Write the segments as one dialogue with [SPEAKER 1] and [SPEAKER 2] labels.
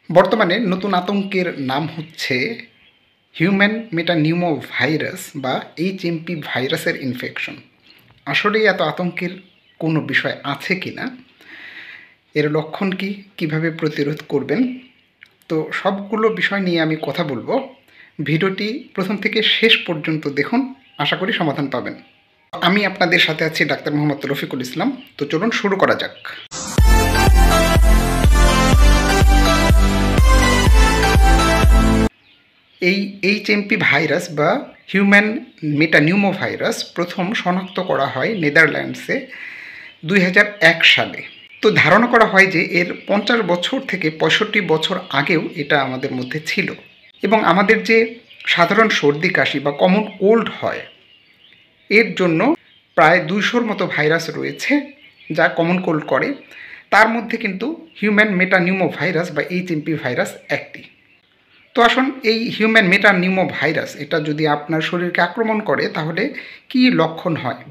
[SPEAKER 1] বর্তমানে নতুন আতঙ্কের নাম হচ্ছে হিউম্যান মেটানিউমো ভাইরাস বা এইচএমপি ভাইরাসের ইনফেকশন। আসলেই এত আতঙ্কের কোনো বিষয় আছে কি না, এর লক্ষণ কি, কিভাবে প্রতিরোধ করবেন, তো সবগুলো বিষয় নিয়ে আমি কথা বলবো। ভিডিওটি প্রথম থেকে শেষ পর্যন্ত দেখুন, আশা করি সমাধান পাবেন। আমি আপনাদের সাথে আছি ডাক্তার মোহাম্মদ রফিকুল ইসলাম। তো চলুন শুরু করা যাক। এই এইচএমপি ভাইরাস বা হিউম্যান মেটানিউমো ভাইরাস প্রথম শনাক্ত করা হয় নেদারল্যান্ডসে 2001 সালে। তো ধারণা করা হয় যে এর 50 বছর থেকে 65 বছর আগেও এটা আমাদের মধ্যে ছিল, এবং আমাদের যে সাধারণ সর্দি কাশি বা কমন কোল্ড হয় এর জন্য প্রায় 200-র মতো ভাইরাস রয়েছে যা কমন কোল্ড করে। তার মধ্যে কিন্তু হিউম্যান মেটানিউমো ভাইরাস বা এইচএমপি ভাইরাস একটি। তো আসুন, এই হিউম্যান মেটানিউমো ভাইরাস এটা যদি আপনার শরীরকে আক্রমণ করে তাহলে কি লক্ষণ হয়?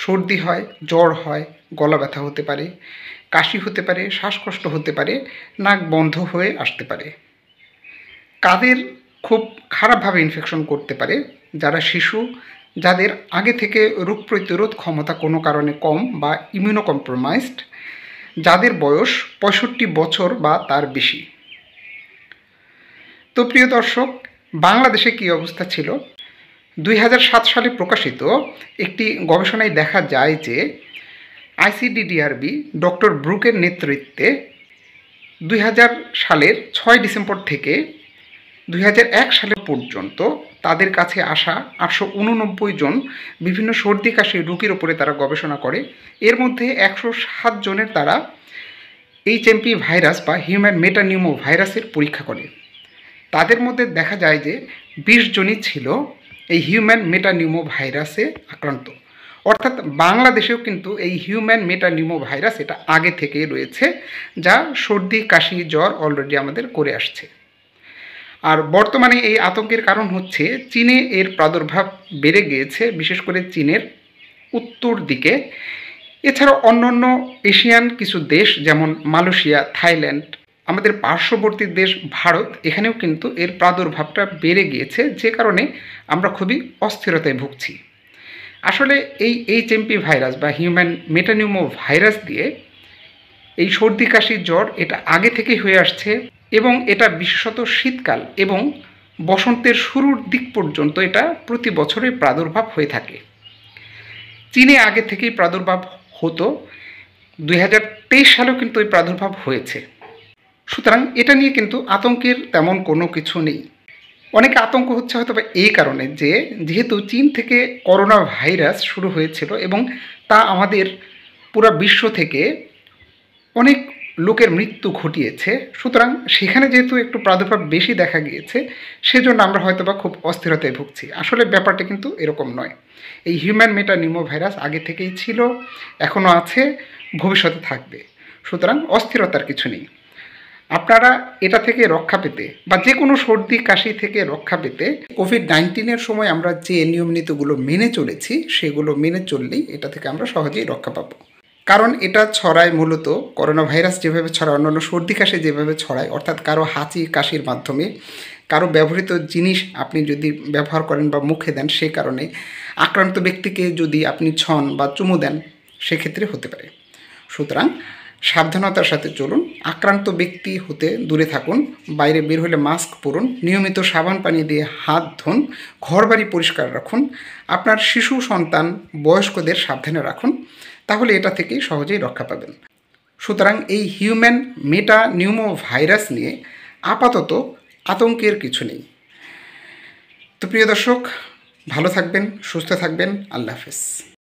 [SPEAKER 1] সর্দি হয়, জ্বর হয়, গলা ব্যথা হতে পারে, কাশি হতে পারে, শ্বাসকষ্ট হতে পারে, নাক বন্ধ হয়ে আসতে পারে। কাদের খুব খারাপভাবে ইনফেকশন করতে পারে? যারা শিশু, যাদের আগে থেকে রোগ প্রতিরোধ ক্ষমতা কোনো কারণে কম বা ইমিউনো কম্প্রোমাইজড, যাদের বয়স 65 বছর বা তার বেশি। তো প্রিয় দর্শক, বাংলাদেশে কী অবস্থা ছিল? 2007 সালে প্রকাশিত একটি গবেষণায় দেখা যায় যে আইসিডিডিআরবি ডক্টর ব্রুকের নেতৃত্বে 2000 সালের 6 ডিসেম্বর থেকে 2001 সালে পর্যন্ত তাদের কাছে আসা 889 জন বিভিন্ন সর্দি কাশির রোগীর উপরে তারা গবেষণা করে। এর মধ্যে 107 জনের তারা এইচএমপি ভাইরাস বা হিউম্যান মেটানিউমো ভাইরাসের পরীক্ষা করে। তাদের মধ্যে দেখা যায় যে 20 জনই ছিল এই হিউম্যান মেটানিউমো ভাইরাসে আক্রান্ত। অর্থাৎ বাংলাদেশেও কিন্তু এই হিউম্যান মেটানিউমো ভাইরাস এটা আগে থেকেই রয়েছে, যা সর্দি কাশি জ্বর অলরেডি আমাদের করে আসছে। আর বর্তমানে এই আতঙ্কের কারণ হচ্ছে চীনে এর প্রাদুর্ভাব বেড়ে গিয়েছে, বিশেষ করে চীনের উত্তর দিকে। এছাড়াও অন্যান্য এশিয়ান কিছু দেশ যেমন মালয়েশিয়া, থাইল্যান্ড, আমাদের পার্শ্ববর্তী দেশ ভারত, এখানেও কিন্তু এর প্রাদুর্ভাবটা বেড়ে গিয়েছে, যে কারণে আমরা খুবই অস্থিরতায় ভুগছি। আসলে এই এইচএমপি ভাইরাস বা হিউম্যান মেটানিউমো ভাইরাস দিয়ে এই সর্দি কাশি জ্বর এটা আগে থেকেই হয়ে আসছে, এবং এটা বিশেষত শীতকাল এবং বসন্তের শুরুর দিক পর্যন্ত এটা প্রতি বছরের প্রাদুর্ভাব হয়ে থাকে। চীনে আগে থেকেই প্রাদুর্ভাব হতো, 2023 সালেও কিন্তু এই প্রাদুর্ভাব হয়েছে। সুতরাং এটা নিয়ে কিন্তু আতঙ্কের তেমন কোনো কিছু নেই। অনেকে আতঙ্ক হচ্ছে হয়তো বা এই কারণে যে যেহেতু চীন থেকে করোনা ভাইরাস শুরু হয়েছিল এবং তা আমাদের পুরো বিশ্ব থেকে অনেক লোকের মৃত্যু ঘটিয়েছে, সুতরাং সেখানে যেহেতু একটু প্রাদুর্ভাব বেশি দেখা গিয়েছে, সেজন্য আমরা হয়তো বা খুব অস্থিরতায় ভুগছি। আসলে ব্যাপারটা কিন্তু এরকম নয়। এই হিউম্যান মেটানিউমো ভাইরাস আগে থেকেই ছিল, এখনও আছে, ভবিষ্যতে থাকবে। সুতরাং অস্থিরতার কিছু নেই। আপনারা এটা থেকে রক্ষা পেতে বা যে কোনো সর্দি কাশি থেকে রক্ষা পেতে কোভিড-19-এর সময় আমরা যে নিয়ম নীতিগুলো মেনে চলেছি সেগুলো মেনে চললেই এটা থেকে আমরা সহজেই রক্ষা পাবো। কারণ এটা ছড়ায় মূলত করোনা ভাইরাস যেভাবে ছড়ায়, অন্যান্য সর্দি কাশি যেভাবে ছড়ায়, অর্থাৎ কারো হাঁচি কাশির মাধ্যমে, কারো ব্যবহৃত জিনিস আপনি যদি ব্যবহার করেন বা মুখে দেন, সে কারণে আক্রান্ত ব্যক্তিকে যদি আপনি ছন বা চুমু দেন, সেক্ষেত্রে হতে পারে। সুতরাং সাবধানতার সাথে চলুন, আক্রান্ত ব্যক্তি হতে দূরে থাকুন, বাইরে বের হলে মাস্ক পরুন, নিয়মিত সাবান পানি দিয়ে হাত ধুন, ঘরবাড়ি পরিষ্কার রাখুন, আপনার শিশু সন্তান বয়স্কদের সাবধানে রাখুন, তাহলে এটা থেকেই সহজেই রক্ষা পাবেন। সুতরাং এই হিউম্যান মেটানিউমো ভাইরাস নিয়ে আপাতত আতঙ্কের কিছু নেই। তো প্রিয় দর্শক, ভালো থাকবেন, সুস্থ থাকবেন, আল্লাহ হাফেজ।